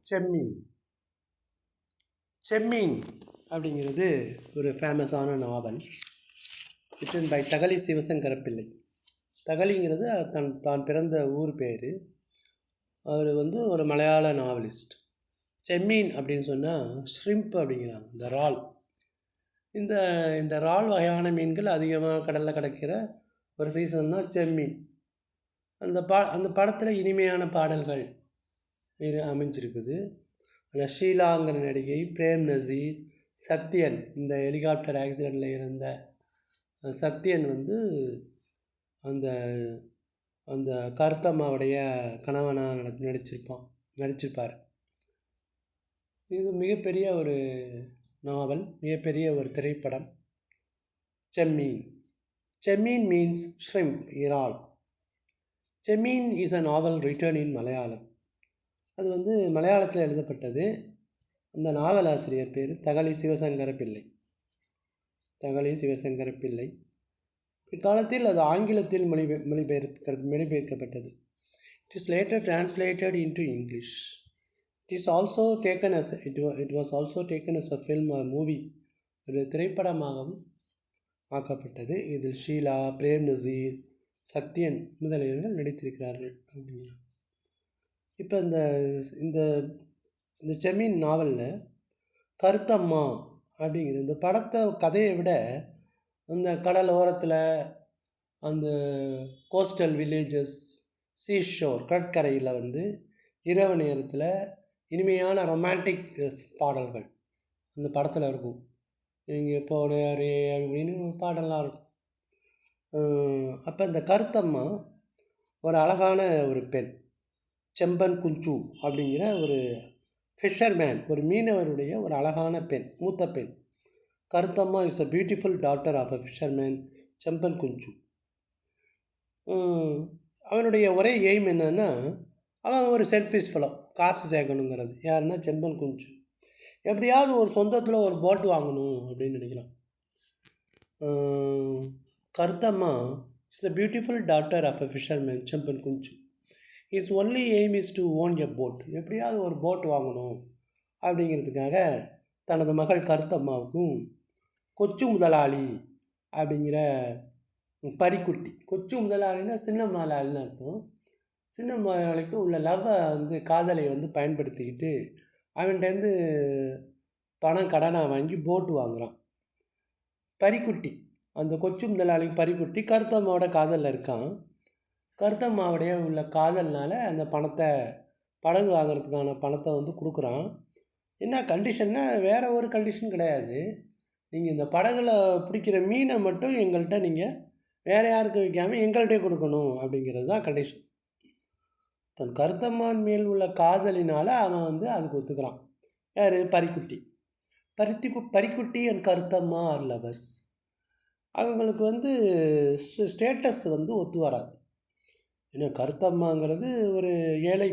செம்மீன். செம்மீன் அப்படிங்கிறது ஒரு ஃபேமஸான நாவல் ரிட்டன் பை தகழி சிவசங்கர பிள்ளை. தகழிங்கிறது தான் பிறந்த ஊர் பேர். அவர் ஒரு மலையாள நாவலிஸ்ட். செம்மீன் அப்படின்னு சொன்னால் ஷ்ரிம்ப் அப்படிங்கிறாங்க, இந்த இறால். இந்த இந்த இறால் வகையான மீன்கள் அதிகமாக கடலில் கிடைக்கிற ஒரு சீசன் தான் செம்மீன். அந்த படத்தில் இனிமையான பாடல்கள் அமைஞ்சிருக்குது. அந்த ஷீலாங்கிற நடிகை, பிரேம் நசீர், சத்யன், இந்த ஹெலிகாப்டர் ஆக்சிடெண்ட்டில் இருந்த சத்யன் அந்த அந்த கருத்தம்மாவுடைய கணவனாக நடிச்சிருப்பார். இது மிகப்பெரிய ஒரு நாவல், மிகப்பெரிய ஒரு திரைப்படம். செம்மீன். செம்மீன் மீன்ஸ் ஷ்ரிம்ப், இறால். Chemmeen is a novel written in Malayalam. அது மலையாளத்தில் எழுதப்பட்டது. அந்த நாவலாசிரியர் பேர் தகழி சிவசங்கர பிள்ளை. தகழி சிவசங்கர பிள்ளை. பிற்காலத்தில் அது ஆங்கிலத்தில் மொழிபெயர்க்கப்பட்டது. It is later translated into English. It was also taken as a film or movie. ஒரு திரைப்படமாகவும் ஆக்கப்பட்டது. இதில் ஷீலா, பிரேம் நசீர், சத்யன் முதலியவர்கள் நடித்திருக்கிறார்கள். இப்போ இந்த இந்த செம்மீன் நாவலில் கருத்தம்மா அப்படிங்கிறது இந்த கதையை விட அந்த கடல் ஓரத்தில் அந்த கோஸ்டல் வில்லேஜஸ், சீஷோர், கடற்கரையில் இரவு நேரத்தில் இனிமையான ரொமான்டிக் பாடல்கள் அந்த படத்தில் இருக்கும். இங்கே போனாரே அப்படின்னு பாடலாம் இருக்கும். அப்போ இந்த கருத்தம்மா ஒரு அழகான ஒரு பெண், செம்பன் குஞ்சு அப்படிங்கிற ஒரு ஃபிஷர்மேன், ஒரு மீனவருடைய ஒரு அழகான பெண், மூத்த பெண். Karuthamma is a beautiful daughter of a fisherman Chemban Kunju. அவனுடைய ஒரே எய்ம் என்னன்னா, அவன் ஒரு செல்ஃபிஷ் ஃபெலோ, காசு சேர்க்கணுங்கிறது. யாருன்னா செம்பன் குஞ்சு. எப்படியாவது ஒரு சொந்தத்தில் ஒரு போட் வாங்கணும் அப்படின்னு நினைக்கிறான். Karuthamma is the beautiful daughter of a fisherman Chemban Kunju. Is only aim is to own a boat. எப்படியாவது ஒரு போட் வாங்கணும் அப்படிங்கிறதுக்காக தனது மகள் கருத்தம்மாவுக்கும் கொச்சு முதலாளி அப்படிங்கிற பரிக்குட்டி, கொச்சு முதலாளின்னா சின்ன முதலாளின்னு அர்த்தம். சின்ன முதலாளிக்கு உள்ள லவ்வை காதலை பயன்படுத்திக்கிட்டு அவன்கிட்டேருந்து பணம் கடனாக வாங்கி போட்டு வாங்குகிறான். பரிக்குட்டி, அந்த கொச்சு முதலாளிக்கு பரிக்குட்டி கருத்தம்மாவோட காதலில் இருக்கான். கருத்தம்மாவுடைய உள்ள காதல்னால் அந்த படகு வாங்கிறதுக்கான பணத்தை கொடுக்குறான். என்ன கண்டிஷன்னா, வேறு ஒரு கண்டிஷன் கிடையாது. நீங்கள் இந்த படகுல பிடிக்கிற மீனை மட்டும் எங்கள்கிட்ட நீங்கள் வேறு யாருக்கு வைக்காமல் எங்கள்கிட்டே கொடுக்கணும் அப்படிங்கிறது தான் கண்டிஷன். தன் கருத்தம்மான் மேல் உள்ள காதலினால் அவன் அதுக்கு ஒத்துக்கிறான். யார்? பரிக்குட்டி. பரிக்குட்டி அண்ட் கருத்தம்மா ஆர் லவர்ஸ். அவங்களுக்கு ஸ்டேட்டஸ் ஒத்து வராது. ஏன்னா கருத்தம்மாங்கிறது ஒரு ஏழை